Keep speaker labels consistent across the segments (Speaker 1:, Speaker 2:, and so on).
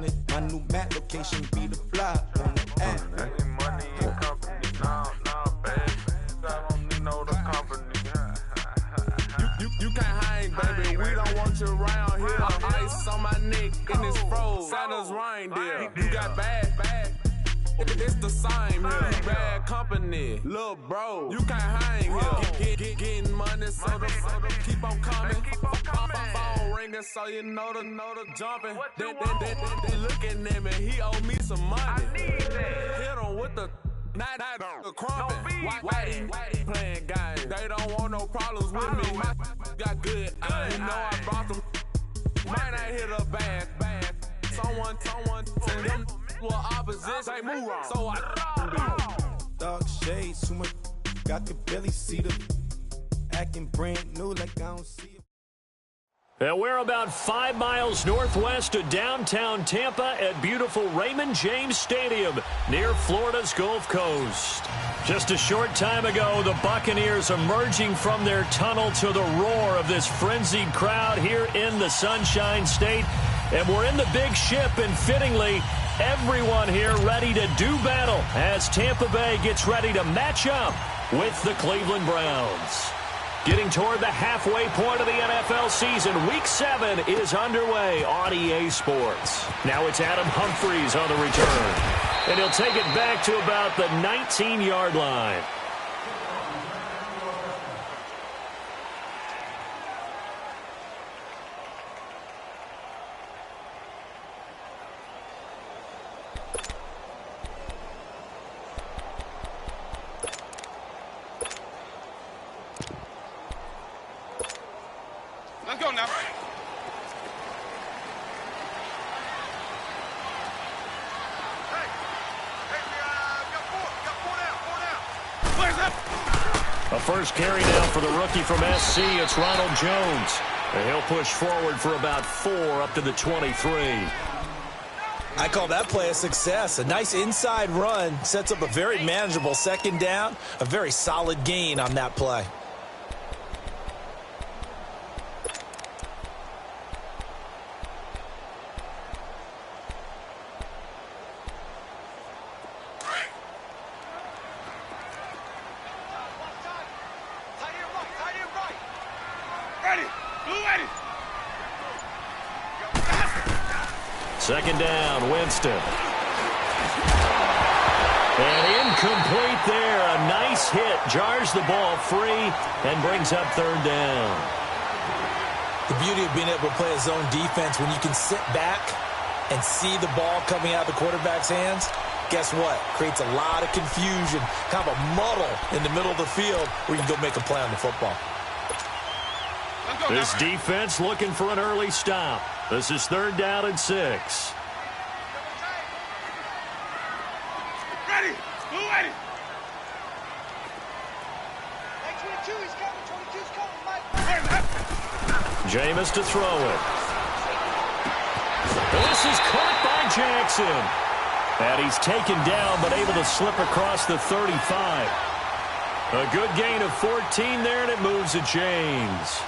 Speaker 1: on it. My new Mac location be the fly on the app.
Speaker 2: Money and company, nah, baby. I don't need no the company. You can't hang, baby. We don't want you around here. Ice on my neck in this froze. Santa's reindeer. You got bad. It's the same here. Bad company, little bro. You can't hang here. Getting money, so the keep on coming. Phone ringing, so you know the jumping. They looking at me. He owe me some money. Hit him with the night crumping. Whitey playing games. They don't want no problems with me. My got good. You know I brought them. Might not hit a bad. Someone tell them. Well, opposition, they move wrong. So I
Speaker 1: Dog shades, too much. Got the belly seater. Acting brand new like I don't see it.
Speaker 3: And we're about 5 miles northwest of downtown Tampa at beautiful Raymond James Stadium near Florida's Gulf Coast. Just a short time ago, the Buccaneers emerging from their tunnel to the roar of this frenzied crowd here in the Sunshine State. And we're in the big ship, and fittingly, everyone here ready to do battle as Tampa Bay gets ready to match up with the Cleveland Browns. Getting toward the halfway point of the NFL season, Week 7 is underway on EA Sports. Now it's Adam Humphries on the return, and he'll take it back to about the 19-yard line.
Speaker 4: Let's go now.
Speaker 3: A first carry down for the rookie from SC. It's Ronald Jones. And he'll push forward for about 4 up to the 23.
Speaker 5: I call that play a success. A nice inside run sets up a very manageable second down. A very solid gain on that play.
Speaker 3: Second down, Winston. And incomplete there. A nice hit. Jars the ball free and brings up third down.
Speaker 5: The beauty of being able to play a zone defense when you can sit back and see the ball coming out of the quarterback's hands, guess what? Creates a lot of confusion, kind of a muddle in the middle of the field where you can go make a play on the football.
Speaker 3: This defense looking for an early stop. This is third down and 6.
Speaker 4: Ready.
Speaker 3: Jameis to throw it. This is caught by Jackson. And he's taken down but able to slip across the 35. A good gain of 14 there, and it moves to James.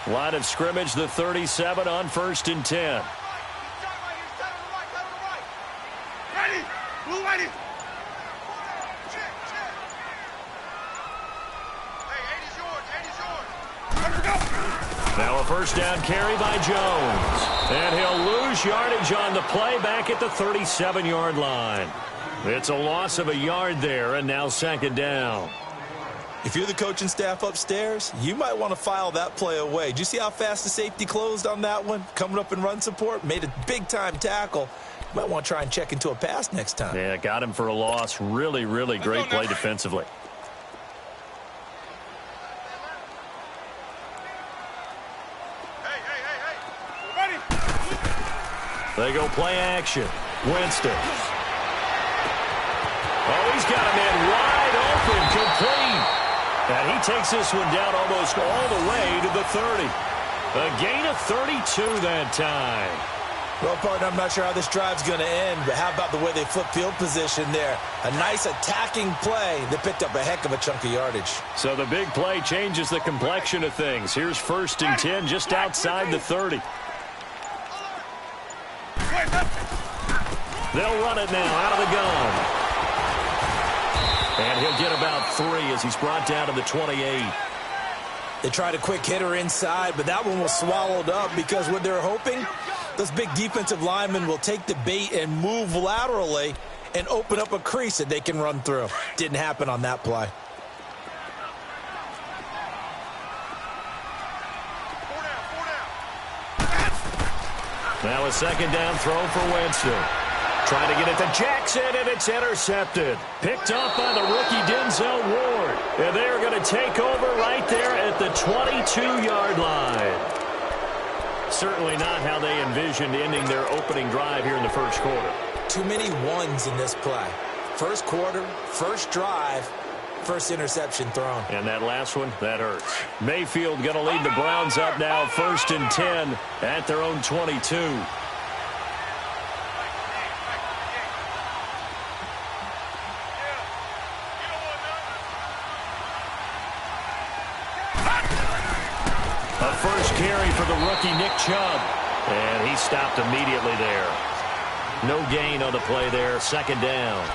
Speaker 3: Line of scrimmage, the 37 on 1st and 10.
Speaker 4: Ready. Blue ready. Hey, 80's yours. 80's yours. Let's go.
Speaker 3: Now a first down carry by Jones. And he'll lose yardage on the play back at the 37-yard line. It's a loss of a yard there, and now second down.
Speaker 5: If you're the coaching staff upstairs, you might want to file that play away. Do you see how fast the safety closed on that one? Coming up in run support, made a big-time tackle. You might want to try and check into a pass next time.
Speaker 3: Yeah, got him for a loss. Really, really great play defensively.
Speaker 4: Hey. Ready.
Speaker 3: They go play action. Winston. Oh, he's got a man wide open, complete. And he takes this one down almost all the way to the 30. A gain of 32 that time.
Speaker 5: Well, partner, I'm not sure how this drive's going to end, but how about the way they flip field position there? A nice attacking play that picked up a heck of a chunk of yardage.
Speaker 3: So the big play changes the complexion of things. Here's 1st and 10 just outside the 30. They'll run it now out of the gun. And he'll get about 3 as he's brought down to the 28.
Speaker 5: They tried a quick hitter inside, but that one was swallowed up because what they're hoping, those big defensive linemen will take the bait and move laterally and open up a crease that they can run through. Didn't happen on that play.
Speaker 3: Now a 2nd down throw for Winston. Trying to get it to Jackson, and it's intercepted. Picked off by the rookie Denzel Ward. And they're going to take over right there at the 22-yard line. Certainly not how they envisioned ending their opening drive here in the first quarter.
Speaker 5: Too many ones in this play. First quarter, first drive, first interception thrown.
Speaker 3: And that last one, that hurts. Mayfield going to lead the Browns up now, 1st and 10 at their own 22. A first carry for the rookie Nick Chubb. And he stopped immediately there. No gain on the play there, 2nd down.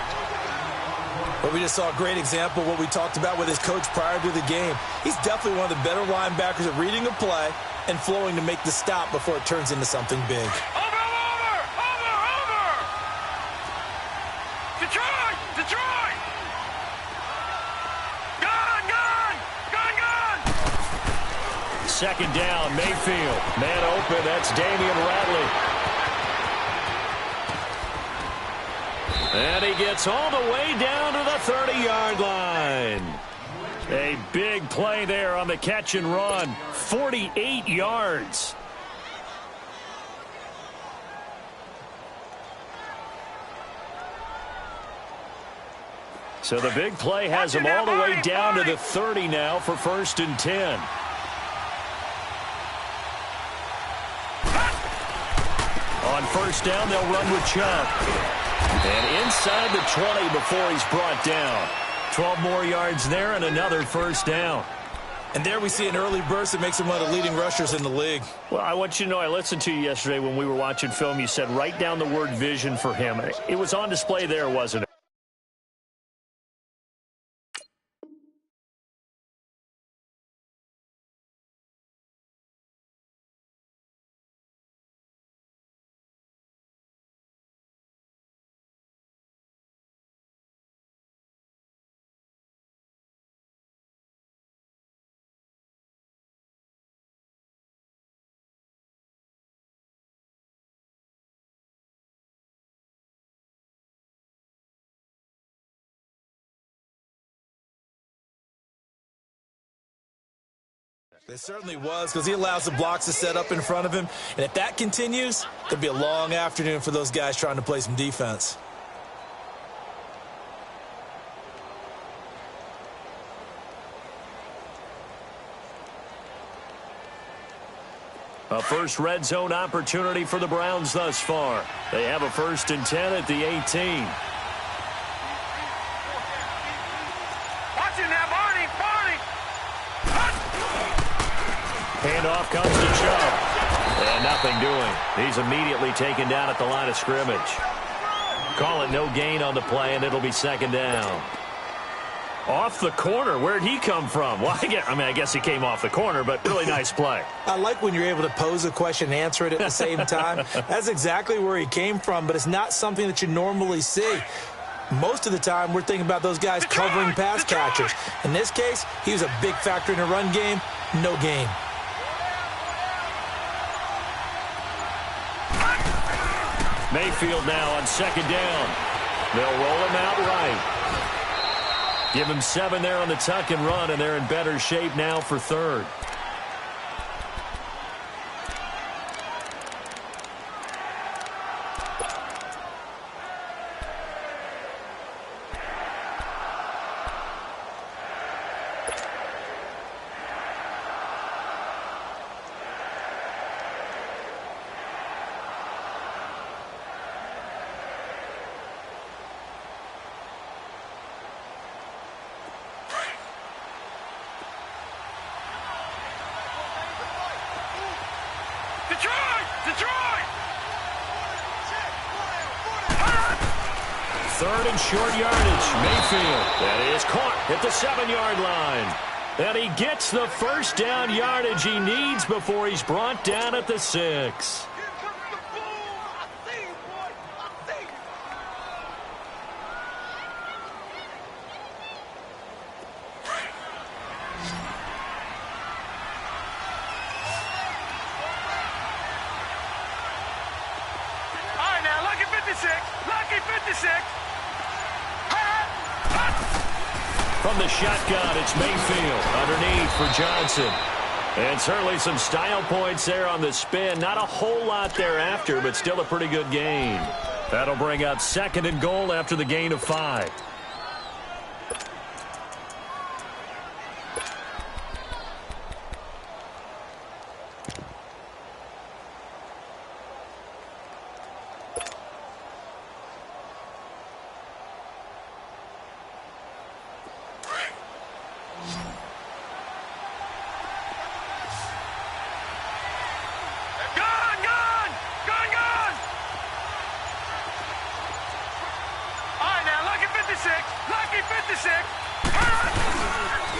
Speaker 5: But we just saw a great example of what we talked about with his coach prior to the game. He's definitely one of the better linebackers at reading a play and flowing to make the stop before it turns into something big.
Speaker 4: Over! Detroit! Gun!
Speaker 3: 2nd down, Mayfield. Man open, that's Damian Ratley. And he gets all the way down to the 30-yard line. A big play there on the catch and run. 48 yards. So the big play has him all the way down to the 30 now for 1st and 10. On 1st down, they'll run with Chubb. And inside the 20 before he's brought down. 12 more yards there and another 1st down.
Speaker 5: And there we see an early burst that makes him one of the leading rushers in the league.
Speaker 3: Well, I want you to know, I listened to you yesterday when we were watching film. You said write down the word vision for him. It was on display there, wasn't it?
Speaker 5: It certainly was, because he allows the blocks to set up in front of him. And if that continues, it'll be a long afternoon for those guys trying to play some defense.
Speaker 3: A first red zone opportunity for the Browns thus far. They have a 1st and 10 at the 18. Handoff comes to Chubb. And nothing doing. He's immediately taken down at the line of scrimmage. Call it no gain on the play, and it'll be 2nd down. Off the corner. Where'd he come from? Well, I guess he came off the corner, but really nice play.
Speaker 5: I like when you're able to pose a question and answer it at the same time. That's exactly where he came from, but it's not something that you normally see. Most of the time, we're thinking about those guys covering pass catchers. In this case, he was a big factor in the run game. No gain.
Speaker 3: Mayfield now on 2nd down. They'll roll him out right. Give him 7 there on the tuck and run, and they're in better shape now for 3rd. 3rd and short yardage. Mayfield, that is caught at the 7-yard line. And he gets the first down yardage he needs before he's brought down at the 6. From the shotgun, it's Mayfield underneath for Johnson. And certainly some style points there on the spin. Not a whole lot thereafter, but still a pretty good gain. That'll bring up 2nd and goal after the gain of 5.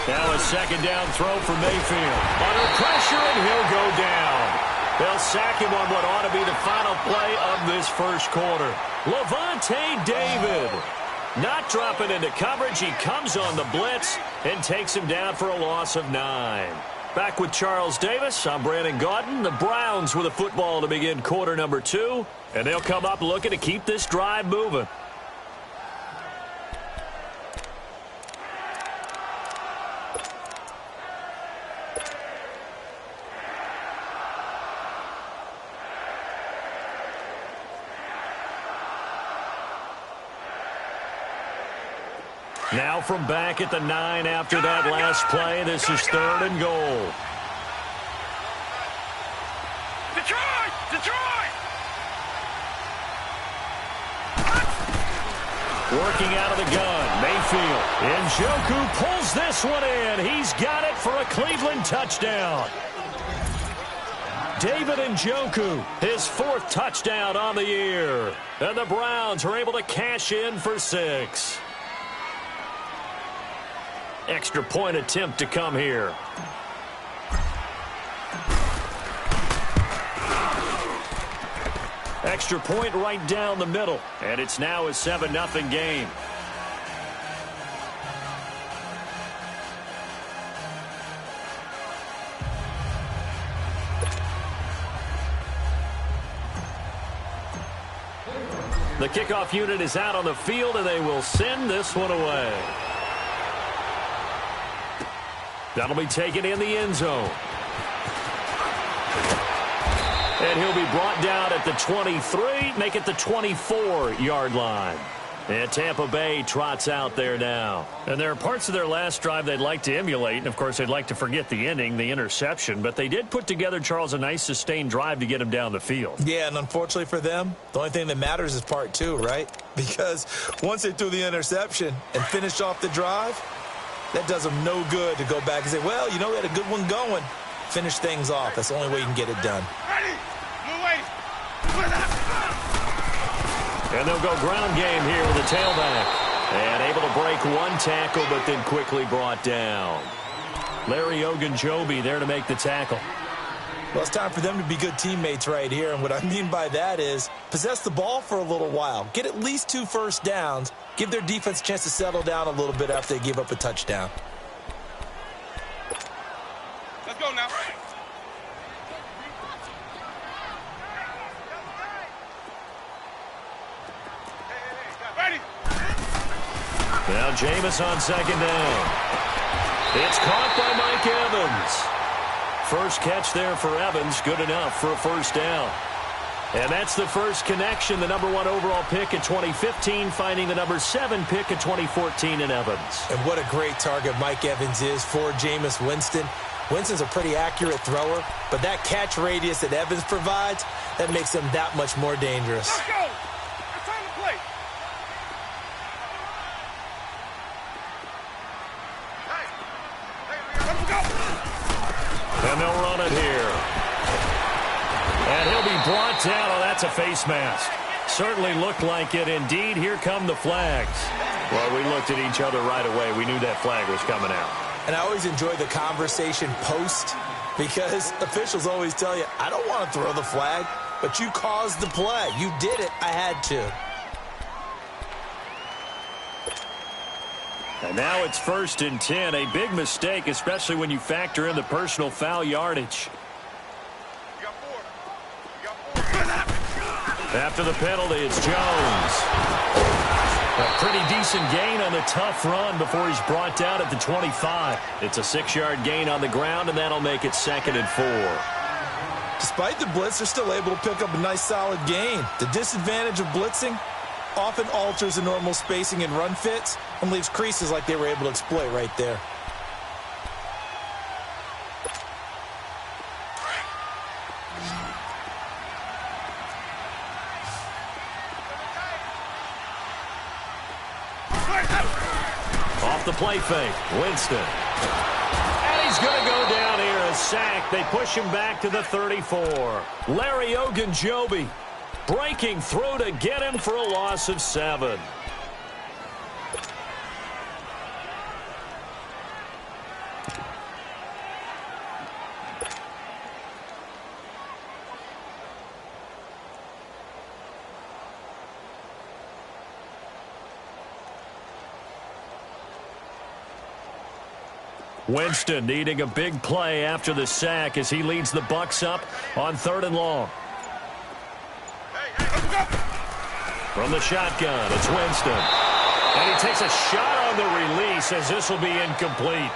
Speaker 3: Now a 2nd down throw for Mayfield. Under pressure, and he'll go down. They'll sack him on what ought to be the final play of this first quarter. Levante David not dropping into coverage. He comes on the blitz and takes him down for a loss of 9. Back with Charles Davis, I'm Brandon Gaudin. The Browns with a football to begin quarter number 2. And they'll come up looking to keep this drive moving. Now from back at the 9 after that last play, this is 3rd and goal.
Speaker 4: Detroit! Detroit!
Speaker 3: Working out of the gun, Mayfield. Njoku pulls this one in. He's got it for a Cleveland touchdown. David Njoku, his 4th touchdown on the year. And the Browns are able to cash in for 6. Extra point attempt to come here. Extra point right down the middle. And it's now a 7-0 game. The kickoff unit is out on the field, and they will send this one away. That'll be taken in the end zone. And he'll be brought down at the 23, make it the 24-yard line. And Tampa Bay trots out there now. And there are parts of their last drive they'd like to emulate. And, of course, they'd like to forget the ending, the interception. But they did put together, Charles, a nice sustained drive to get him down the field.
Speaker 5: Yeah, and unfortunately for them, the only thing that matters is part 2, right? Because once they threw the interception and finished off the drive, that does them no good to go back and say, well, you know, we had a good one going. Finish things off. That's the only way you can get it done.
Speaker 4: Ready! Move away!
Speaker 3: And they'll go ground game here with a tailback. And able to break one tackle, but then quickly brought down. Larry Ogunjobi there to make the tackle.
Speaker 5: Well, it's time for them to be good teammates right here. And what I mean by that is possess the ball for a little while. Get at least 2 first downs. Give their defense a chance to settle down a little bit after they give up a touchdown.
Speaker 4: Let's go now. Ready?
Speaker 3: Now Jameis on 2nd down. It's caught by Mike Evans. First catch there for Evans, good enough for a first down. And that's the first connection, the number 1 overall pick in 2015, finding the number 7 pick in 2014 in Evans.
Speaker 5: And what a great target Mike Evans is for Jameis Winston. Winston's a pretty accurate thrower, but that catch radius that Evans provides, that makes him that much more dangerous.
Speaker 4: Let's go! It's time to play. Hey, let's go!
Speaker 3: And they'll run it here. And he'll be brought down. Oh, that's a face mask. certainly looked like it. Indeed, here come the flags. Well, we looked at each other right away. We knew that flag was coming out.
Speaker 5: And I always enjoy the conversation post because officials always tell you, I don't want to throw the flag, but you caused the play. You did it. I had to.
Speaker 3: And now it's 1st and 10. A big mistake, especially when you factor in the personal foul yardage. After the penalty, it's Jones. A pretty decent gain on the tough run before he's brought down at the 25. It's a 6-yard gain on the ground, and that'll make it 2nd and 4.
Speaker 5: Despite the blitz, they're still able to pick up a nice solid gain. The disadvantage of blitzing often alters the normal spacing and run fits and leaves creases like they were able to exploit right there.
Speaker 3: Off the play fake, Winston. And he's going to go down here, a sack. They push him back to the 34. Larry Ogunjobi breaking through to get him for a loss of 7. Winston needing a big play after the sack as he leads the Bucs up on 3rd and long. From the shotgun, it's Winston. And he takes a shot on the release as this will be incomplete.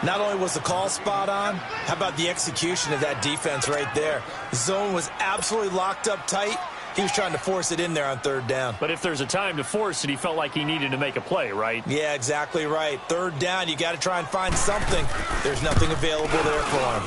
Speaker 5: Not only was the call spot on, how about the execution of that defense right there? The zone was absolutely locked up tight. He was trying to force it in there on 3rd down.
Speaker 3: But if there's a time to force it, he felt like he needed to make a play, right?
Speaker 5: Yeah, exactly right. 3rd down, you got to try and find something. There's nothing available there for him.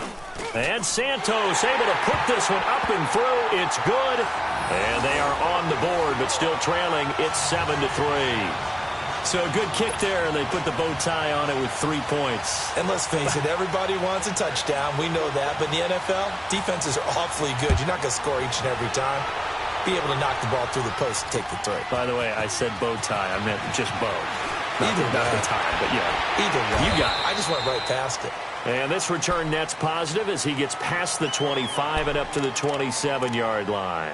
Speaker 3: And Santos able to put this one up and through. It's good. And they are on the board, but still trailing. It's 7-3. So a good kick there, and they put the bow tie on it with 3 points.
Speaker 5: And let's face it, everybody wants a touchdown. We know that. But in the NFL, defenses are awfully good. You're not going to score each and every time. Be able to knock the ball through the post and take the throw.
Speaker 3: By the way, I said bow tie. I meant just bow. Not the tie, but yeah.
Speaker 5: Either way.
Speaker 3: You got it.
Speaker 5: I just went right past it.
Speaker 3: And this return net's positive as he gets past the 25 and up to the 27-yard line.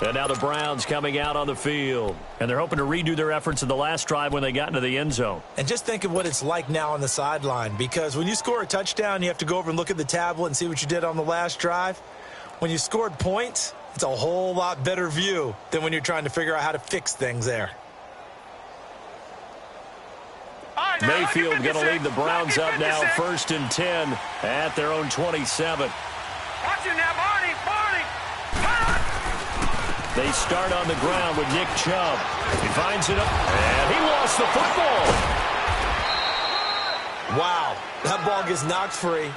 Speaker 3: And now the Browns coming out on the field. And they're hoping to redo their efforts in the last drive when they got into the end zone.
Speaker 5: And just think of what it's like now on the sideline. Because when you score a touchdown, you have to go over and look at the tablet and see what you did on the last drive. When you scored points, it's a whole lot better view than when you're trying to figure out how to fix things there.
Speaker 3: Mayfield going to lead the Browns up now, 1st and 10 at their own 27.
Speaker 4: Watch it now, Barney.
Speaker 3: They start on the ground with Nick Chubb. He finds it up, and he lost the football.
Speaker 5: Wow, that ball gets knocked free,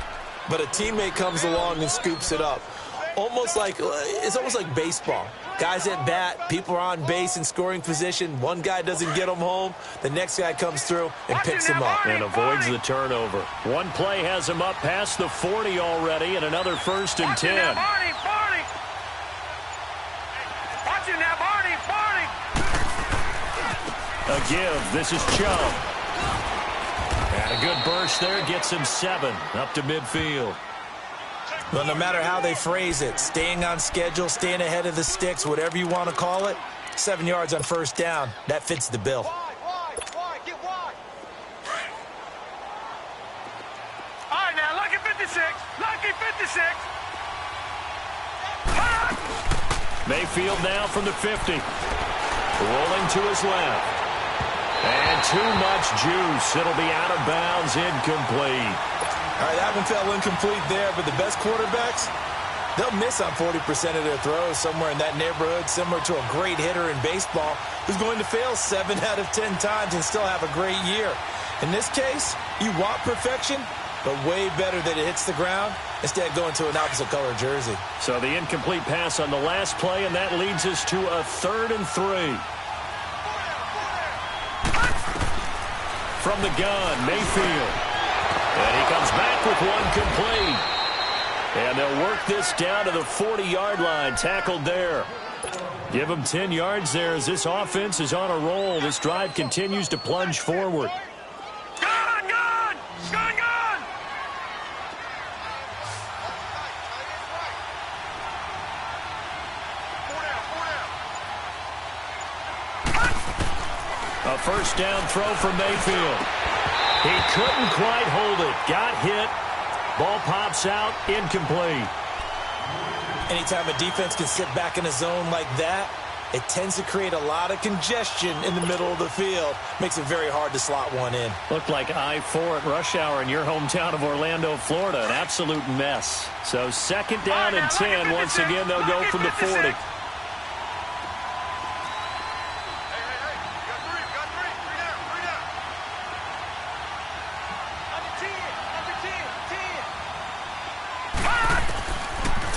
Speaker 5: but a teammate comes along and scoops it up. It's almost like baseball. Guys at bat, people are on base in scoring position. One guy doesn't get him home. The next guy comes through and picks him up.
Speaker 3: And avoids the turnover. One play has him up past the 40 already, and another 1st and 10. A give. This is Chubb. And a good burst there gets him 7 up to midfield.
Speaker 5: Well, no matter how they phrase it, staying on schedule, staying ahead of the sticks, whatever you want to call it, 7 yards on 1st down, that fits the bill.
Speaker 4: Wide, get wide. All right, now, lucky 56. Lucky 56.
Speaker 3: Mayfield now from the 50. Rolling to his left. And too much juice. It'll be out of bounds, incomplete.
Speaker 5: All right, that one fell incomplete there, but the best quarterbacks, they'll miss on 40% of their throws, somewhere in that neighborhood, similar to a great hitter in baseball who's going to fail 7 out of 10 times and still have a great year. In this case, you want perfection, but way better that it hits the ground instead of going to an opposite color jersey.
Speaker 3: So the incomplete pass on the last play, and that leads us to a 3rd and 3. From the gun, Mayfield. And he comes back with one complete. And they'll work this down to the 40-yard line. Tackled there Give him 10 yards there as this offense is on a roll. This drive continues to plunge forward.
Speaker 4: Gun! Gun! Gun! Gun!
Speaker 3: A first down throw from Mayfield. He couldn't quite hold it. Got hit. Ball pops out. Incomplete.
Speaker 5: Anytime a defense can sit back in a zone like that, it tends to create a lot of congestion in the middle of the field. Makes it very hard to slot one in.
Speaker 3: Looked like I-4 at rush hour in your hometown of Orlando, Florida. An absolute mess. So second down and 10. Once again, they'll go from the 40.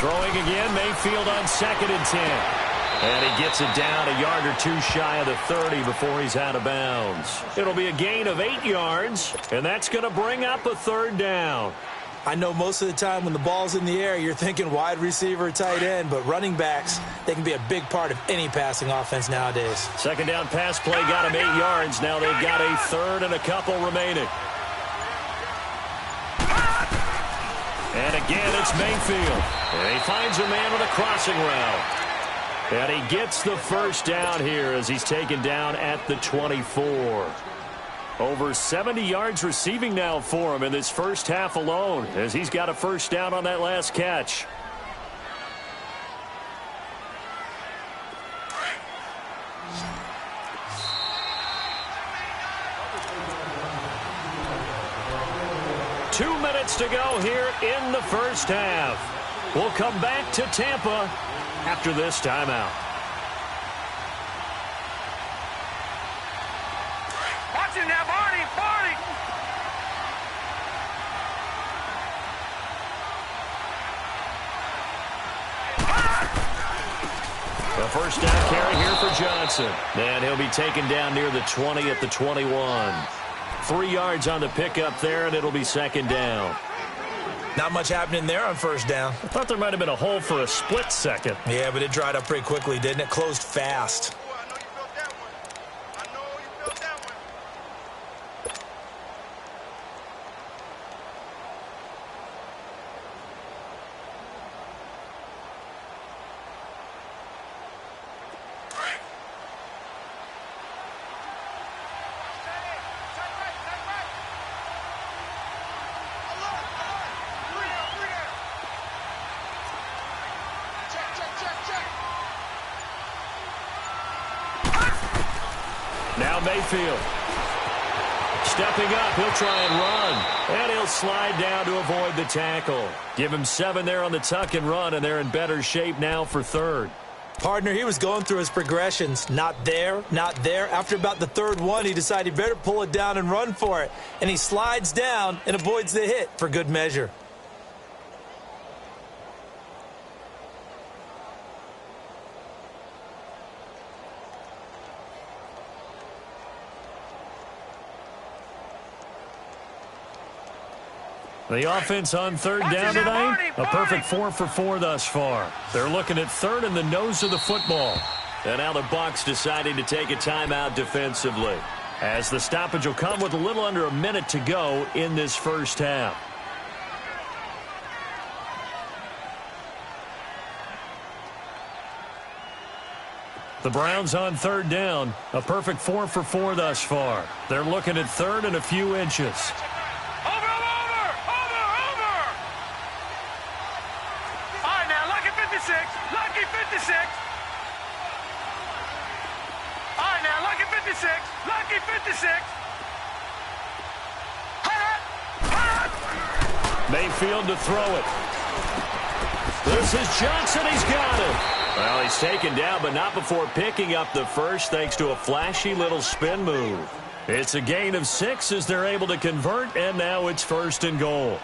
Speaker 3: Throwing again, Mayfield on second and 10. And he gets it down a yard or two shy of the 30 before he's out of bounds. It'll be a gain of 8 yards, and that's going to bring up a third down.
Speaker 5: I know most of the time when the ball's in the air, you're thinking wide receiver, tight end, but running backs, they can be a big part of any passing offense nowadays.
Speaker 3: Second down pass play got him 8 yards. Now they've got a third and a couple remaining. And again, it's Mayfield. And he finds a man on a crossing route. And he gets the first down here as he's taken down at the 24. Over 70 yards receiving now for him in this first half alone as he's got a first down on that last catch. Two minutes to go here in the first half. We'll come back to Tampa after this timeout.
Speaker 4: Watch him now, Barney! Barney!
Speaker 3: A first down carry here for Johnson. And he'll be taken down near the 20 at the 21. 3 yards on the pickup there, and it'll be second down.
Speaker 5: Not much happening there on first down.
Speaker 3: I thought there might have been a hole for a split second.
Speaker 5: Yeah, but it dried up pretty quickly, didn't it? Closed fast.
Speaker 4: I know you felt that one.
Speaker 3: Now Mayfield. Stepping up, he'll try and run. And he'll slide down to avoid the tackle. Give him 7 there on the tuck and run, and they're in better shape now for third.
Speaker 5: Partner, he was going through his progressions. Not there, not there. After about the third one, he decided he better pull it down and run for it. And he slides down and avoids the hit for good measure.
Speaker 3: The offense on third down tonight, a perfect 4 for 4 thus far. They're looking at third in the nose of the football. And now the Bucs deciding to take a timeout defensively, as the stoppage will come with a little under a minute to go in this first half. The Browns on third down, a perfect 4 for 4 thus far. They're looking at third and a few inches.
Speaker 4: Lucky 56. All right, now, Lucky 56. Lucky 56.
Speaker 3: Mayfield to throw it. This is Johnson. He's got it. Well, he's taken down, but not before picking up the first thanks to a flashy little spin move. It's a gain of 6 as they're able to convert, and now it's first and goal.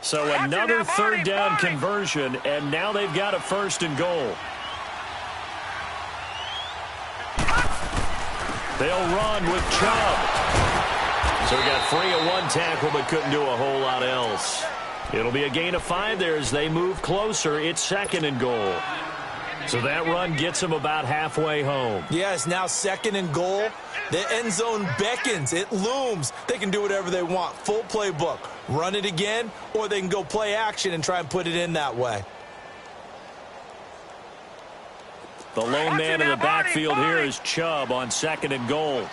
Speaker 3: So another third down conversion, and now they've got a first and goal. They'll run with Chubb. So we got free of one tackle, but couldn't do a whole lot else. It'll be a gain of 5 there as they move closer. It's 2nd and goal. So that run gets them about halfway home.
Speaker 5: Yeah, it's now 2nd and goal. The end zone beckons. It looms. They can do whatever they want. Full playbook. Run it again, or they can go play action and try and put it in that way.
Speaker 3: The lone man in the backfield here is Chubb on 2nd and goal.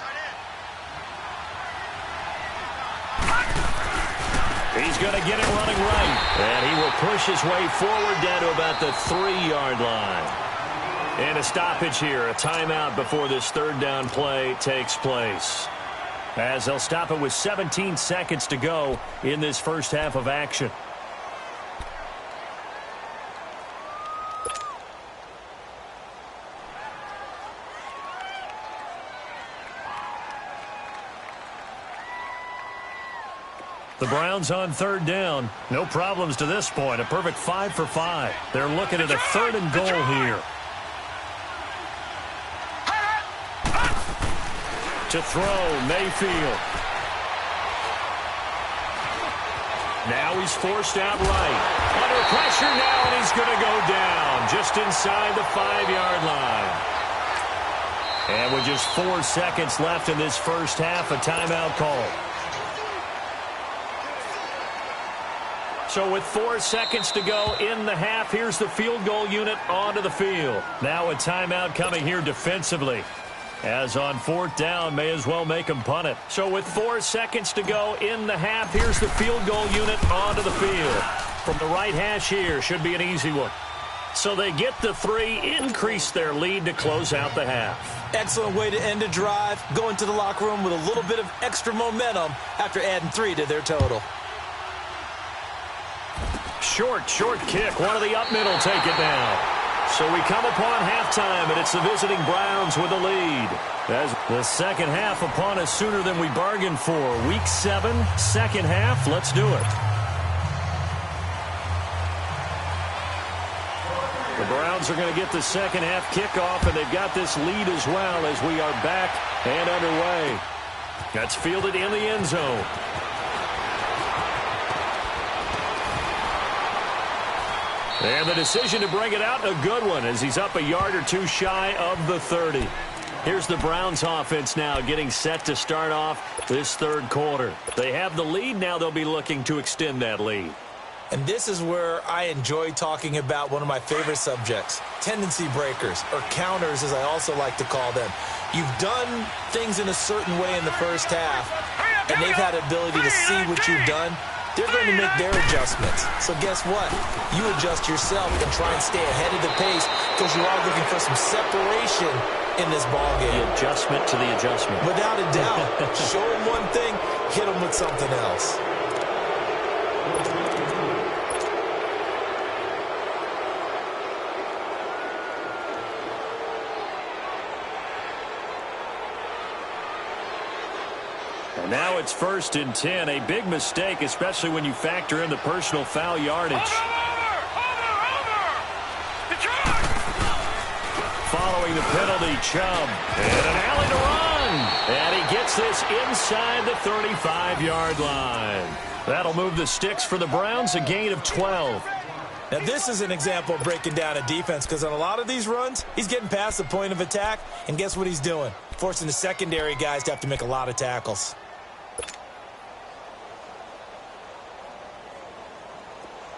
Speaker 3: He's going to get it running right. And he will push his way forward down to about the 3-yard line. And a stoppage here, a timeout before this 3rd down play takes place. As they'll stop it with 17 seconds to go in this first half of action. The Browns on 3rd down. No problems to this point. A perfect 5 for 5. They're looking at a 3rd and goal here. To throw, Mayfield. Now he's forced out right. Under pressure now, and he's going to go down just inside the 5-yard line. And with just 4 seconds left in this first half, a timeout call. So with 4 seconds to go in the half, here's the field goal unit onto the field. Now a timeout coming here defensively. As on 4th down, may as well make them punt it. So with 4 seconds to go in the half, here's the field goal unit onto the field. From the right hash here, should be an easy one. So they get the 3, increase their lead to close out the half.
Speaker 5: Excellent way to end a drive. Go into the locker room with a little bit of extra momentum after adding 3 to their total.
Speaker 3: Short kick. One of the up middle take it down. So we come upon halftime, and it's the visiting Browns with the lead. As the second half upon us sooner than we bargained for. Week 7, second half. Let's do it. The Browns are going to get the second half kickoff, and they've got this lead as well as we are back and underway. That's fielded in the end zone. And the decision to bring it out, a good one, as he's up a yard or 2 shy of the 30. Here's the Browns offense now getting set to start off this 3rd quarter. They have the lead. Now they'll be looking to extend that lead.
Speaker 5: And this is where I enjoy talking about one of my favorite subjects, tendency breakers, or counters as I also like to call them. You've done things in a certain way in the first half, and they've had the ability to see what you've done. They're going to make their adjustments. So guess what? You adjust yourself and try and stay ahead of the pace because you are looking for some separation in this ball game.
Speaker 3: The adjustment to the adjustment.
Speaker 5: Without a doubt. Show them one thing, hit them with something else.
Speaker 3: And now it's 1st and 10. A big mistake, especially when you factor in the personal foul yardage. Following the penalty, Chubb. And an alley to run. And he gets this inside the 35-yard line. That'll move the sticks for the Browns, a gain of 12.
Speaker 5: Now, this is an example of breaking down a defense because on a lot of these runs, he's getting past the point of attack, and guess what he's doing? Forcing the secondary guys to have to make a lot of tackles.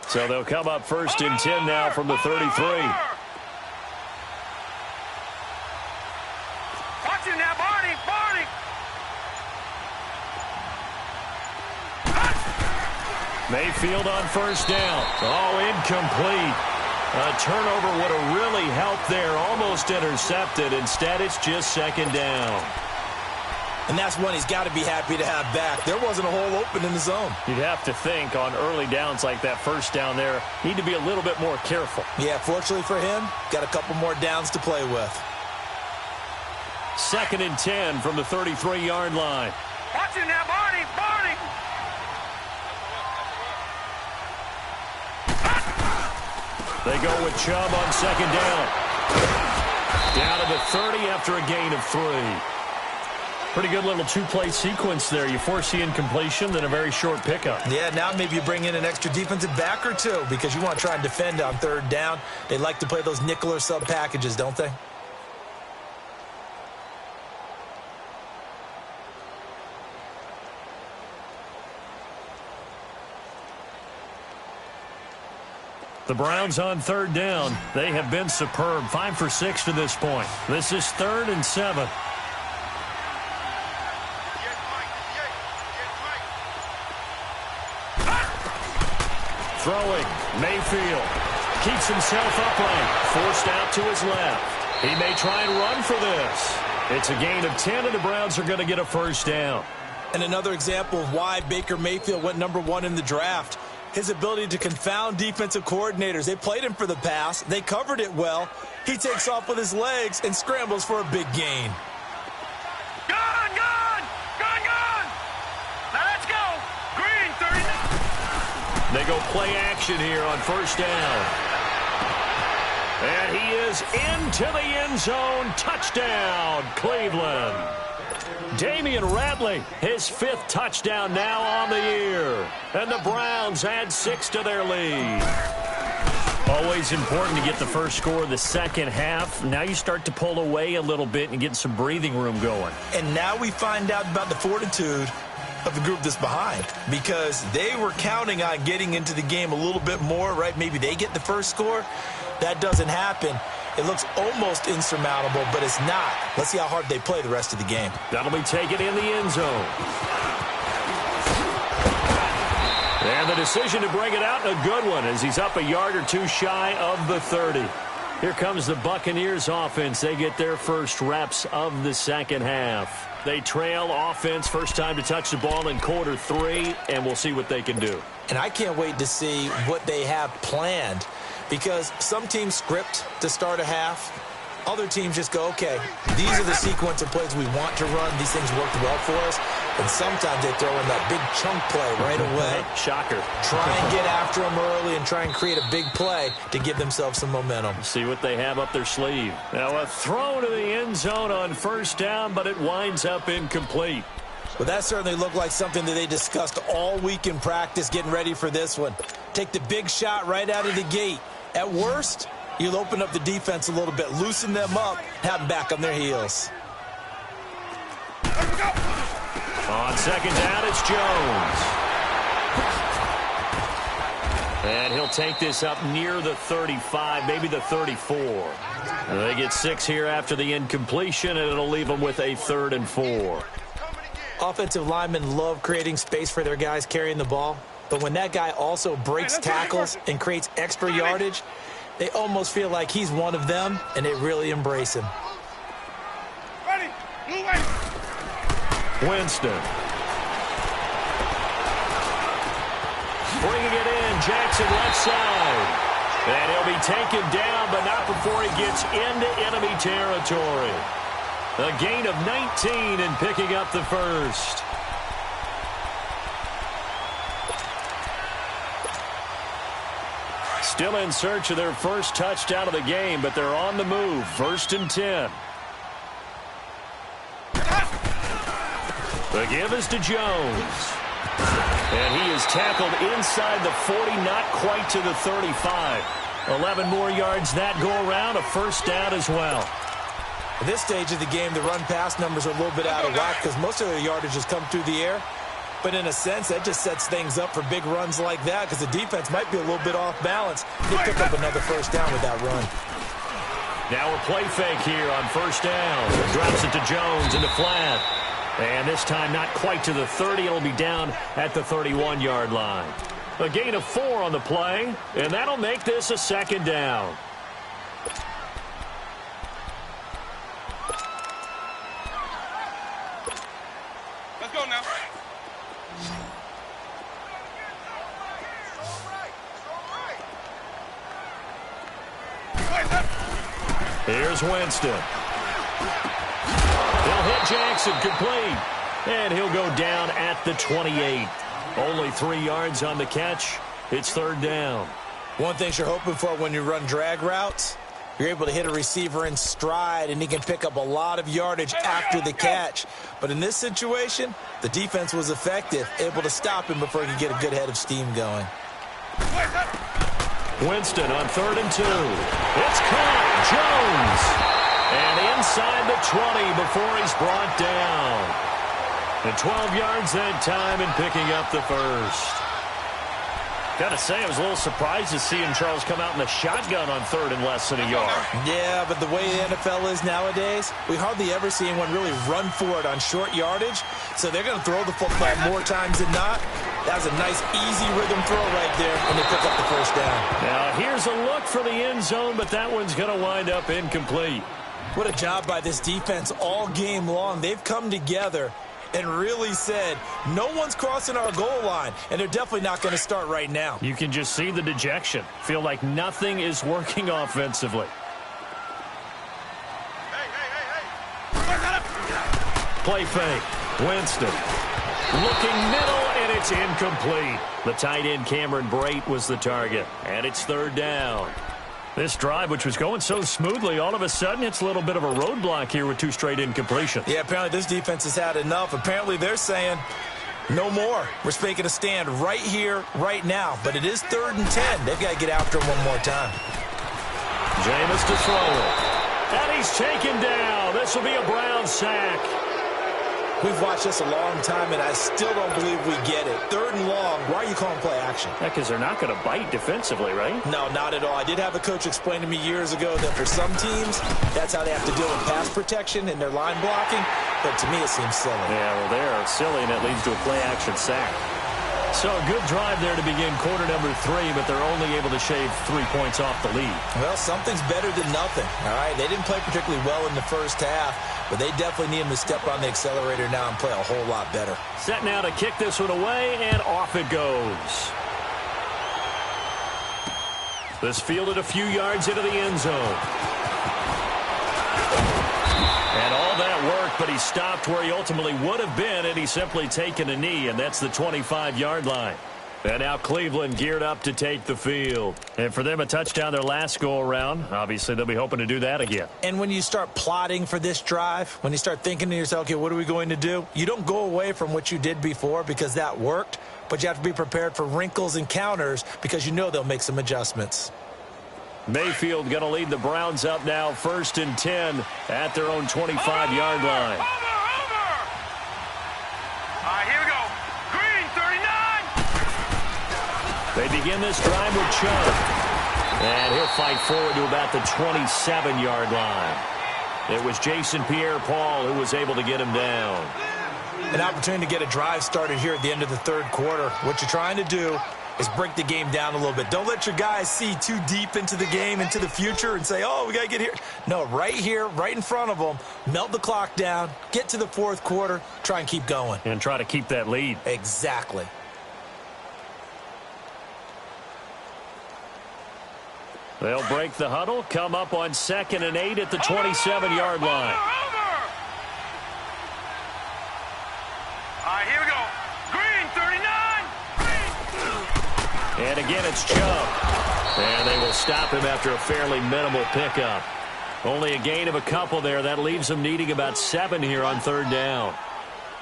Speaker 3: So they'll come up 1st and 10 now from the 33.
Speaker 4: Watch him now, Barney!
Speaker 3: Mayfield on 1st down. Oh, incomplete. A turnover would have really helped there. Almost intercepted. Instead, it's just 2nd down.
Speaker 5: And that's one he's got to be happy to have back. There wasn't a hole open in the zone.
Speaker 3: You'd have to think on early downs like that 1st down there, need to be a little bit more careful.
Speaker 5: Yeah, fortunately for him, got a couple more downs to play with.
Speaker 3: 2nd and 10 from the 33-yard line.
Speaker 4: Watch him now, Barney!
Speaker 3: They go with Chubb on 2nd down. Down to the 30 after a gain of 3. Pretty good little two-play sequence there. You force the incompletion, then a very short pickup.
Speaker 5: Yeah, now maybe you bring in an extra defensive back or two because you want to try and defend on third down. They like to play those nickel or sub packages, don't they?
Speaker 3: The Browns on third down. They have been superb. 5 for 6 to this point. This is 3rd and 7. Throwing, Mayfield keeps himself upright, forced out to his left. He may try and run for this. It's a gain of 10, and the Browns are going to get a first down.
Speaker 5: And another example of why Baker Mayfield went #1 in the draft. His ability to confound defensive coordinators. They played him for the pass. They covered it well. He takes off with his legs and scrambles for a big gain.
Speaker 3: They go play action here on first down. And he is into the end zone. Touchdown, Cleveland. Damian Ratley, his 5th touchdown now on the year. And the Browns add 6 to their lead. Always important to get the first score of the second half. Now you start to pull away a little bit and get some breathing room going.
Speaker 5: And now we find out about the fortitude of the group that's behind, because they were counting on getting into the game a little bit more, right? Maybe they get the first score. That doesn't happen. It looks almost insurmountable, but it's not. Let's see how hard they play the rest of the game.
Speaker 3: That'll be taken in the end zone. And the decision to bring it out, a good one, as he's up a yard or two shy of the 30. Here comes the Buccaneers offense. They get their first reps of the second half. They trail offense, first time to touch the ball in quarter 3, and we'll see what they can do.
Speaker 5: And I can't wait to see what they have planned, because some teams script to start a half. Other teams just go, okay, these are the sequence of plays we want to run. These things worked well for us. And sometimes they throw in that big chunk play right away.
Speaker 3: Shocker.
Speaker 5: Try and get after them early and try and create a big play to give themselves some momentum.
Speaker 3: See what they have up their sleeve. Now a throw to the end zone on first down, but it winds up incomplete.
Speaker 5: Well, that certainly looked like something that they discussed all week in practice, getting ready for this one. Take the big shot right out of the gate. At worst, you'll open up the defense a little bit, loosen them up, have them back on their heels.
Speaker 3: On second down, it's Jones. And he'll take this up near the 35, maybe the 34. They get 6 here after the incompletion, and it'll leave them with a 3rd and 4.
Speaker 5: Offensive linemen love creating space for their guys carrying the ball, but when that guy also breaks tackles and creates extra yardage, they almost feel like he's one of them, and they really embrace him.
Speaker 3: Winston. Bringing it in, Jackson left side. And he'll be taken down, but not before he gets into enemy territory. A gain of 19 and picking up the first. Still in search of their first touchdown of the game, but they're on the move. 1st and 10. The give is to Jones. And he is tackled inside the 40, not quite to the 35. 11 more yards that go around, a first down as well.
Speaker 5: At this stage of the game, the run-pass numbers are a little bit out of whack because most of their yardage has come through the air. But in a sense, that just sets things up for big runs like that because the defense might be a little bit off balance. They pick up another first down with that run.
Speaker 3: Now a play fake here on first down. Drops it to Jones into flat. And this time not quite to the 30. It'll be down at the 31-yard line. A gain of 4 on the play, and that'll make this a 2nd down.
Speaker 4: Let's go now.
Speaker 3: Here's Winston. He'll hit Jackson, complete. And he'll go down at the 28. Only 3 yards on the catch. It's 3rd down.
Speaker 5: One thing you're hoping for when you run drag routes You're able to hit a receiver in stride, and he can pick up a lot of yardage after the catch. But in this situation, the defense was effective, able to stop him before he could get a good head of steam going.
Speaker 3: Winston on 3rd and 2. It's caught. Jones. And inside the 20 before he's brought down. And 12 yards that time and picking up the first. Got to say, I was a little surprised to see Charles come out in the shotgun on 3rd and less than a yard. Yeah, but the way the NFL is nowadays, we hardly ever see anyone really run for it on short yardage. So they're going to throw the football more times than not. That was a nice, easy rhythm throw right there, and they pick up the first down. Now, here's a look for the end zone, but that one's going to wind up incomplete. What a job by this defense all game long. They've come together and really said, no one's crossing our goal line, and they're definitely not going to start right now. You can just see the dejection. Feel like nothing is working offensively. Play fake. Winston. Looking middle, and it's incomplete. The tight end, Cameron Brate, was the target, and it's 3rd down. This drive, which was going so smoothly, all of a sudden it's a little bit of a roadblock here with 2 straight incompletions. Yeah, apparently this defense has had enough. Apparently they're saying, no more. We're making a stand right here, right now. But it is 3rd and 10. They've got to get after him one more time. Jameis to throw it. And he's taken down. This will be a Brown sack. We've watched this a long time, and I still don't believe we get it. 3rd and long, why are you calling play action? Yeah, because they're not going to bite defensively, right? No, not at all. I did have a coach explain to me years ago that for some teams, that's how they have to deal with pass protection and their line blocking. But to me, it seems silly. Yeah, well, they're silly, and it leads to a play action sack. So a good drive there to begin quarter number 3, but they're only able to shave 3 points off the lead. Well, something's better than nothing, all right? They didn't play particularly well in the first half, but they definitely need him to step on the accelerator now and play a whole lot better. Set now to kick this one away, and off it goes. This fielded a few yards into the end zone. And all that worked, but he stopped where he ultimately would have been, and he's simply taken a knee, and that's the 25-yard line. And now Cleveland geared up to take the field. And for them, a touchdown their last go-around. Obviously, they'll be hoping to do that again. And when you start plotting for this drive, when you start thinking to yourself, okay, what are we going to do? You don't go away from what you did before because that worked, but you have to be prepared for wrinkles and counters because you know they'll make some adjustments. Mayfield going to lead the Browns up now, 1st and 10 at their own 25-yard line.
Speaker 4: Here we go. Green, 39.
Speaker 3: They begin this drive with Chubb. And he'll fight forward to about the 27-yard line. It was Jason Pierre-Paul who was able to get him down. An opportunity to get a drive started here at the end of the 3rd quarter. What you're trying to do is break the game down a little bit. Don't let your guys see too deep into the game, into the future, and say, oh, we got to get here. No, right here, right in front of them, melt the clock down, get to the 4th quarter, try and keep going. And try to keep that lead. Exactly. They'll break the huddle, come up on 2nd and 8 at the 27-yard line.
Speaker 4: Here we go. Green, 39.
Speaker 3: And again, it's Chubb. And they will stop him after a fairly minimal pickup. Only a gain of a couple there. That leaves him needing about 7 here on 3rd down.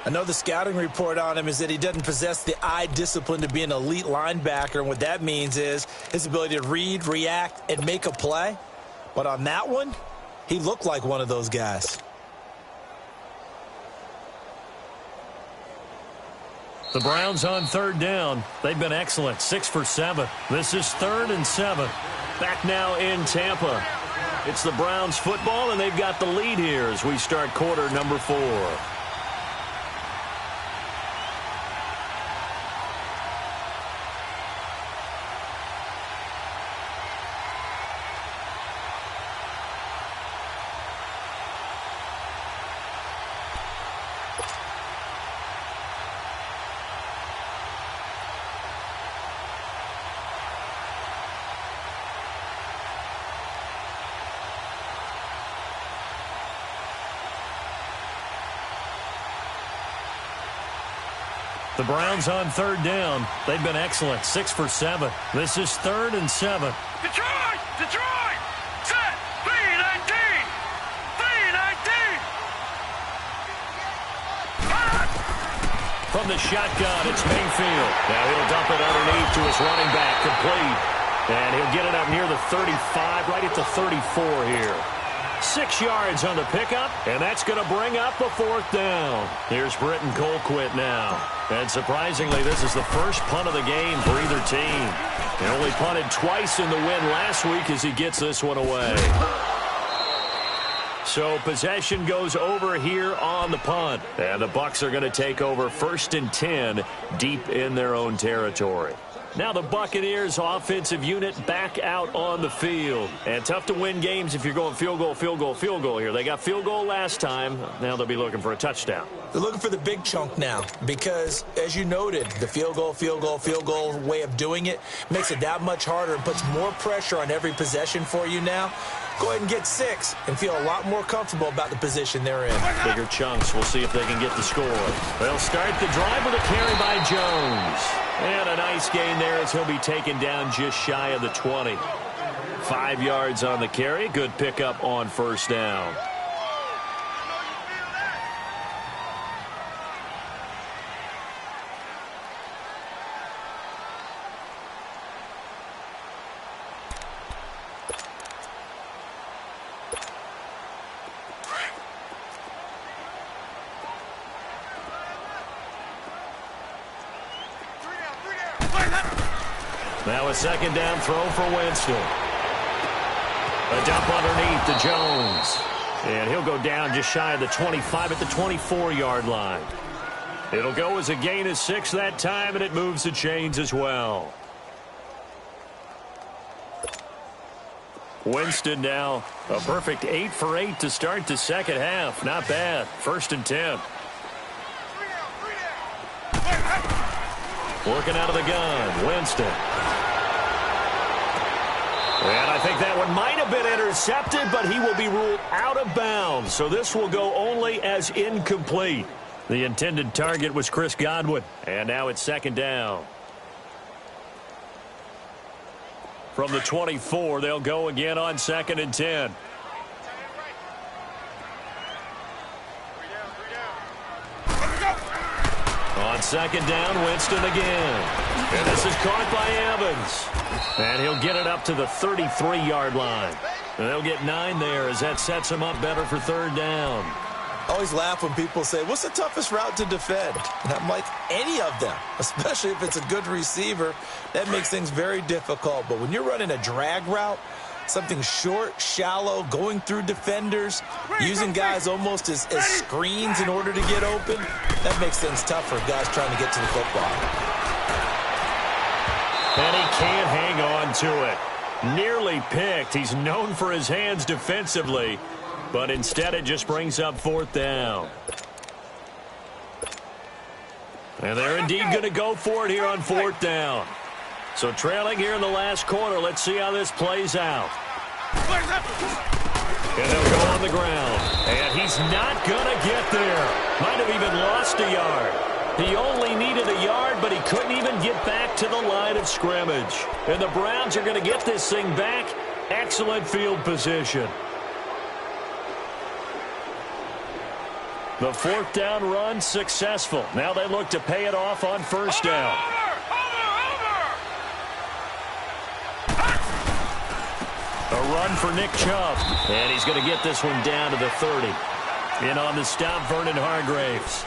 Speaker 3: I know the scouting report on him is that he doesn't possess the eye discipline to be an elite linebacker. And what that means is his ability to read, react, and make a play. But on that one, he looked like one of those guys. The Browns on 3rd down. They've been excellent, 6 for 7. This is 3rd and 7. Back now in Tampa. It's the Browns football, and they've got the lead here as we start quarter number 4. The Browns on 3rd down. They've been excellent, 6 for 7. This is 3rd and 7.
Speaker 4: Detroit! Detroit! Set! Go!
Speaker 3: From the shotgun, it's Mayfield. Now he'll dump it underneath to his running back, complete. And he'll get it up near the 35, right at the 34 here. 6 yards on the pickup, and that's going to bring up a 4th down. Here's Britton Colquitt now. And surprisingly, this is the first punt of the game for either team. He only punted twice in the win last week as he gets this one away. So possession goes over here on the punt. And the Bucs are going to take over 1st and 10 deep in their own territory. Now the Buccaneers offensive unit back out on the field. And tough to win games if you're going field goal, field goal, field goal here. They got field goal last time. Now they'll be looking for a touchdown.
Speaker 5: They're looking for the big chunk now because, as you noted, the field goal way of doing it makes it that much harder and puts more pressure on every possession for you now. Go ahead and get 6 and feel a lot more comfortable about the position they're in.
Speaker 3: Bigger chunks. We'll see if they can get the score. They'll start the drive with a carry by Jones. And a nice gain there as he'll be taken down just shy of the 20. 5 yards on the carry. Good pickup on 1st down. Now a 2nd down throw for Winston. A dump underneath to Jones. And he'll go down just shy of the 25 at the 24-yard line. It'll go as a gain of 6 that time, and it moves the chains as well. Winston now a perfect 8 for 8 to start the 2nd half. Not bad. 1st and 10. Working out of the gun, Winston. And I think that one might have been intercepted, but he will be ruled out of bounds. So this will go only as incomplete. The intended target was Chris Godwin. And now it's 2nd down. From the 24, they'll go again on 2nd and 10. On 2nd down, Winston again. And this is caught by Evans. And he'll get it up to the 33-yard line. And they'll get 9 there as that sets him up better for 3rd down.
Speaker 5: I always laugh when people say, what's the toughest route to defend? And I'm like, any of them, especially if it's a good receiver. That makes things very difficult. But when you're running a drag route, something short, shallow, going through defenders, using guys almost as screens in order to get open, that makes things tough for guys trying to get to the football.
Speaker 3: And he can't hang on to it. Nearly picked. He's known for his hands defensively, but instead it just brings up 4th down. And they're indeed going to go for it here on 4th down. So trailing here in the last quarter, let's see how this plays out. And they'll go on the ground. And he's not going to get there. Might have even lost a yard. He only needed a yard, but he couldn't even get back to the line of scrimmage. And the Browns are going to get this thing back. Excellent field position. The 4th down run successful. Now they look to pay it off on 1st down. A run for Nick Chubb. And he's going to get this one down to the 30. In on the stop, Vernon Hargreaves.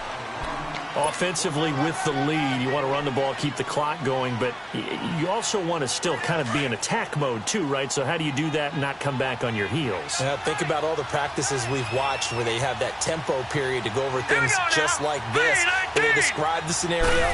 Speaker 3: Offensively with the lead, you want to run the ball, keep the clock going, but you also want to still kind of be in attack mode too, right? So how do you do that and not come back on your heels?
Speaker 5: Yeah, think about all the practices we've watched where they have that tempo period to go over things just like this, where they describe the scenario,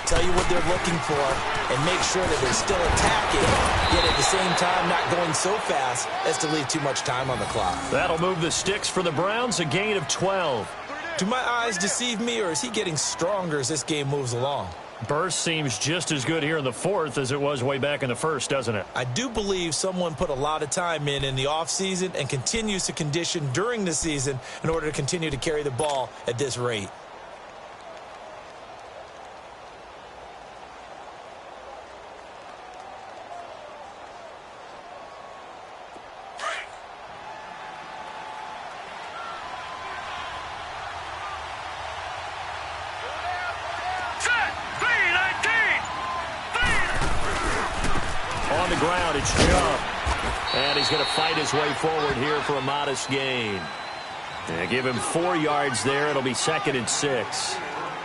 Speaker 5: tell you what they're looking for, and make sure that they're still attacking, yet at the same time not going so fast as to leave too much time on the clock.
Speaker 3: That'll move the sticks for the Browns, a gain of 12.
Speaker 5: Do my eyes deceive me, or is he getting stronger as this game moves along?
Speaker 3: Burst seems just as good here in the 4th as it was way back in the 1st, doesn't it?
Speaker 5: I do believe someone put a lot of time in the offseason and continues to condition during the season in order to continue to carry the ball at this rate.
Speaker 3: ground. It's Chubb. And he's going to fight his way forward here for a modest gain. And give him 4 yards there. It'll be 2nd and 6.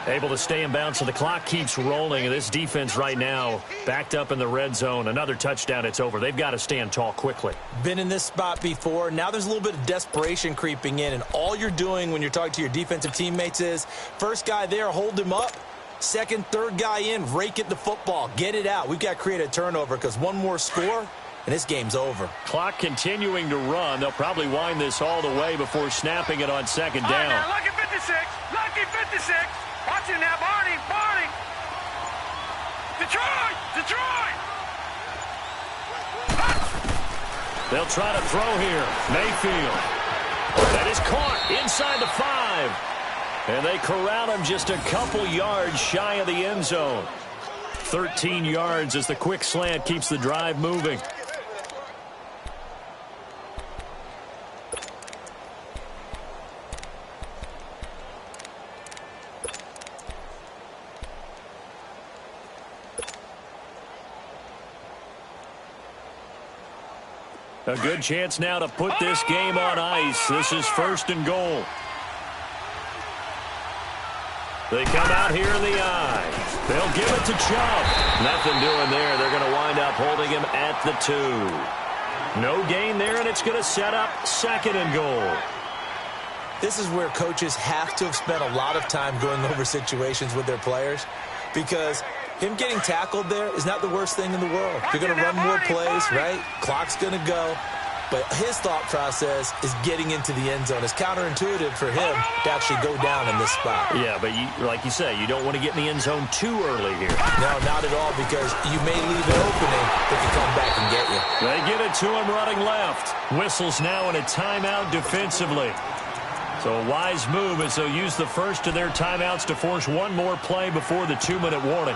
Speaker 3: Able to stay in bounds, so the clock keeps rolling. And this defense right now backed up in the red zone. Another touchdown, it's over. They've got to stand tall quickly.
Speaker 5: Been in this spot before. Now there's a little bit of desperation creeping in. And all you're doing when you're talking to your defensive teammates is, first guy there, hold him up. Second, third guy in, rake at the football. Get it out. We've got to create a turnover because one more score, and this game's over.
Speaker 3: Clock continuing to run. They'll probably wind this all the way before snapping it on 2nd down.
Speaker 4: All right, now, lucky 56. Lucky 56. Watch it now, Barney. Barney. Detroit. Detroit.
Speaker 3: They'll try to throw here. Mayfield. That is caught inside the 5. And they corral him just a couple yards shy of the end zone. 13 yards as the quick slant keeps the drive moving. A good chance now to put this game on ice. This is 1st and goal. They come out here in the eye. They'll give it to Chubb. Nothing doing there. They're going to wind up holding him at the 2. No gain there, and it's going to set up 2nd and goal.
Speaker 5: This is where coaches have to have spent a lot of time going over situations with their players, because him getting tackled there is not the worst thing in the world. You're going to run more plays, right? Clock's going to go. But his thought process is getting into the end zone. It's counterintuitive for him to actually go down in this spot.
Speaker 3: Yeah, but like you say, you don't want to get in the end zone too early here.
Speaker 5: No, not at all, because you may leave an opening that can come back and get you.
Speaker 3: They get it to him running left. Whistles now in a timeout defensively. So a wise move as they'll use the first of their timeouts to force one more play before the 2-minute warning.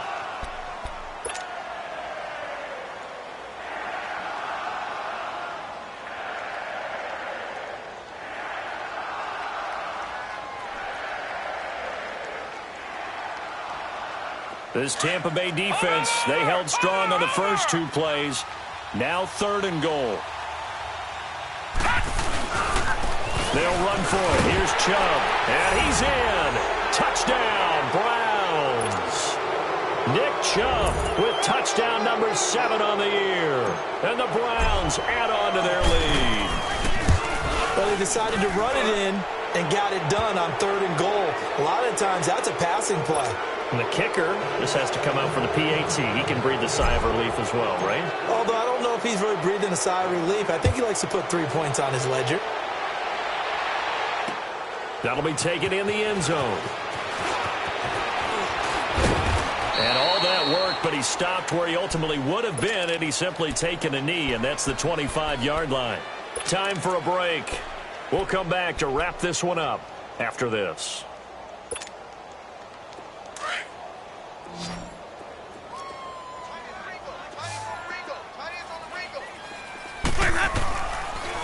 Speaker 3: This Tampa Bay defense, they held strong on the first 2 plays. Now 3rd and goal. They'll run for it. Here's Chubb. And he's in. Touchdown, Browns. Nick Chubb with touchdown number 7 on the year. And the Browns add on to their lead.
Speaker 5: Well, they decided to run it in and got it done on 3rd and goal. A lot of times, that's a passing play.
Speaker 3: And the kicker, this has to come out for the PAT. He can breathe a sigh of relief as well, right?
Speaker 5: Although I don't know if he's really breathing a sigh of relief. I think he likes to put 3 points on his ledger.
Speaker 3: That'll be taken in the end zone. And all that work, but he stopped where he ultimately would have been, and he's simply taken a knee, and that's the 25-yard line. Time for a break. We'll come back to wrap this one up after this.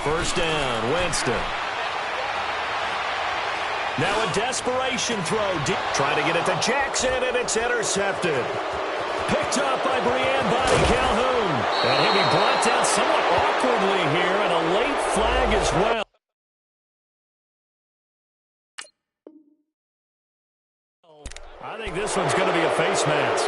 Speaker 3: First down, Winston. Now a desperation throw. Trying to get it to Jackson, and it's intercepted. Picked up by Brianne Body Calhoun. And he'll be brought down somewhat awkwardly here, and a late flag as well. I think this one's going to be a face mask.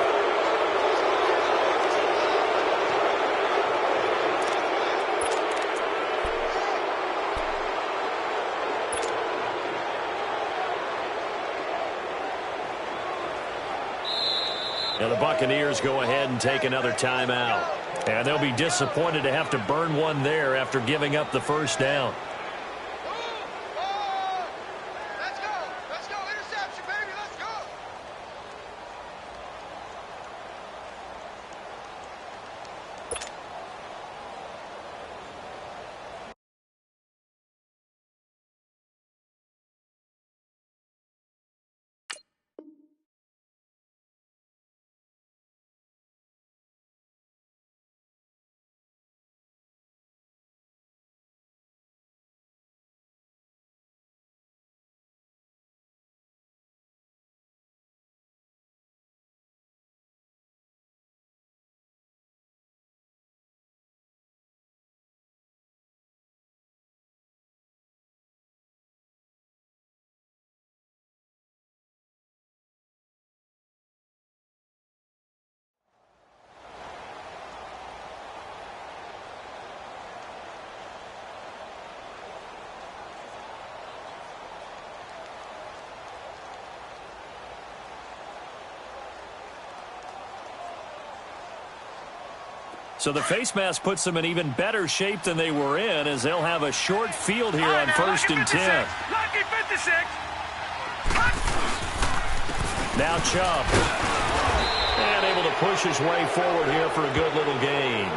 Speaker 3: And the Buccaneers go ahead and take another timeout. And they'll be disappointed to have to burn one there after giving up the first down. So the face mask puts them in even better shape than they were in, as they'll have a short field here on 1st and 10.
Speaker 4: Lucky 56.
Speaker 3: Now Chubb. And able to push his way forward here for a good little gain.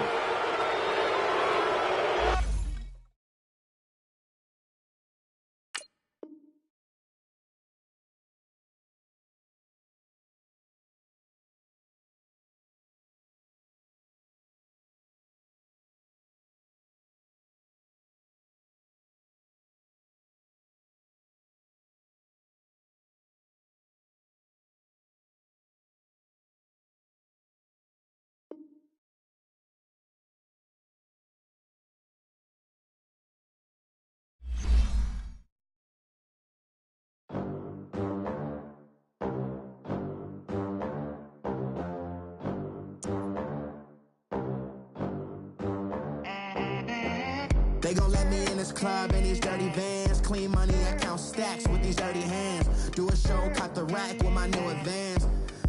Speaker 6: They gon' let me in this club in these dirty vans. Clean money, I count stacks with these dirty hands. Do a show, caught the rack with my new advance.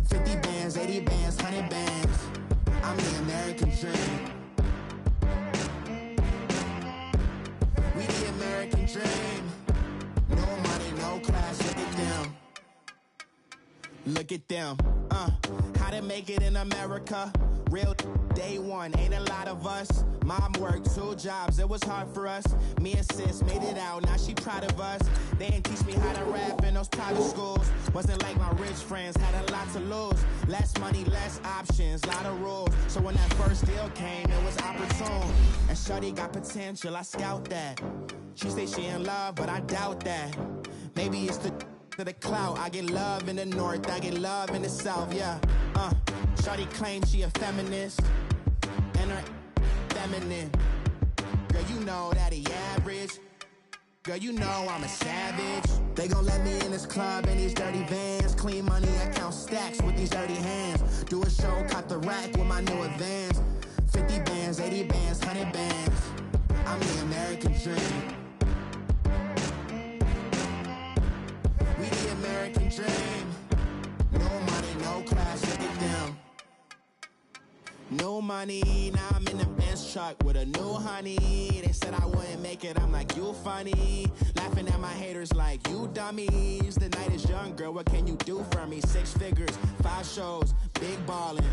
Speaker 6: 50 bands, 80 bands, 100 bands. I'm the American dream. We the American dream. No money, no class, look at them. Look at them, how to make it in America. Real day one, ain't a lot of us. Mom worked 2 jobs, it was hard for us. Me and sis made it out, now she proud of us. They didn't teach me how to rap in those private schools. Wasn't like my rich friends, had a lot to lose. Less money, less options, lot of rules. So when that first deal came, it was opportune. And shorty got potential, I scout that. She say she in love, but I doubt that. Maybe it's to the clout. I get love in the north, I get love in the south, yeah. Shawty claims she a feminist, and her feminine. Girl, you know that he average. Girl, you know I'm a savage. They gon' let me in this club in these dirty vans. Clean money, I count stacks with these dirty hands. Do a show, caught the rack with my new advance. 50 bands, 80 bands, 100 bands. I'm the American dream. We the American dream. No money, no class, look at them. No money, now I'm in the Benz truck with a new honey. They said I wouldn't make it, I'm like, you funny. Laughing at my haters like, you dummies. The night is young, girl, what can you do for me? 6 figures, 5 shows, big ballin'.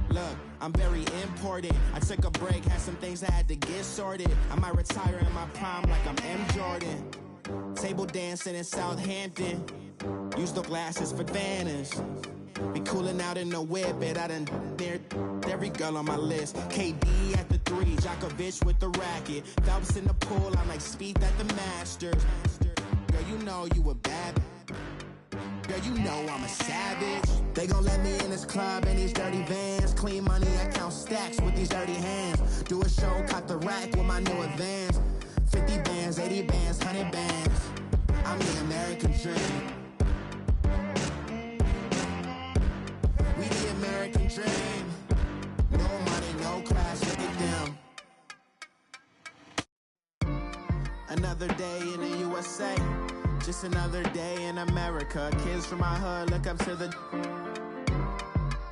Speaker 6: Look, I'm very important. I took a break, had some things I had to get sorted. I might retire in my prime like I'm M. Jordan. Table dancing in Southampton. Use the glasses for banners. Be cooling out in the whip, but I done near every girl on my list. KD at the 3, Djokovic with the racket. Phelps in the pool, I'm like Speed at the Masters. Girl, you know you a bad. Girl, you know I'm a savage. They gon' let me in this club in these dirty vans. Clean money, I count stacks with these dirty hands. Do a show, caught the rack with my new advance. 50 bands, 80 bands, 100 bands. I'm the American dream. We the American dream. No money, no class, look at them. Another day in the USA. Just another day in America. Kids from my hood look up to the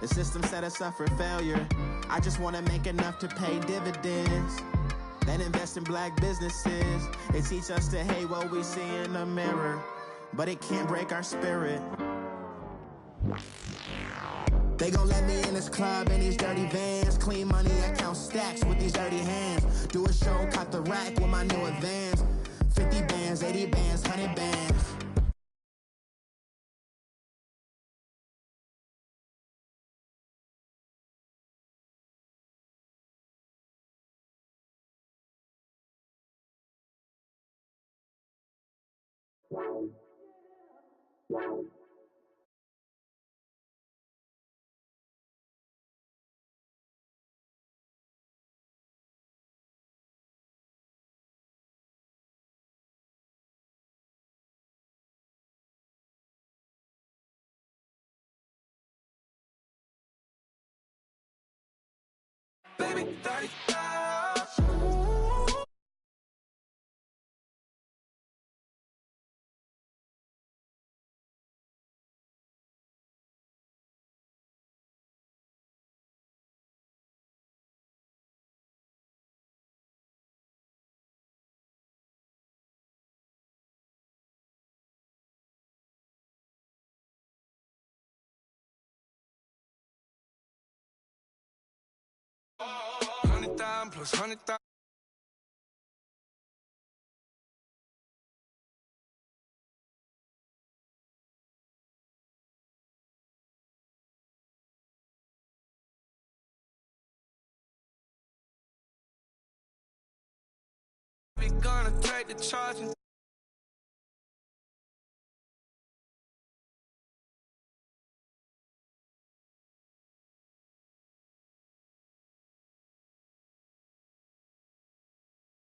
Speaker 6: system set us up for failure. I just wanna make enough to pay dividends. Then invest in black businesses. They teach us to hate what we see in the mirror, but it can't break our spirit. They gon' let me in this club in these dirty vans. Clean money, I count stacks with these dirty hands. Do a show, caught the rack with my new advance. 50 bands, 80 bands, 100 bands.
Speaker 1: Baby, 35.
Speaker 7: 100,000 plus 100,000. We gonna take the charge and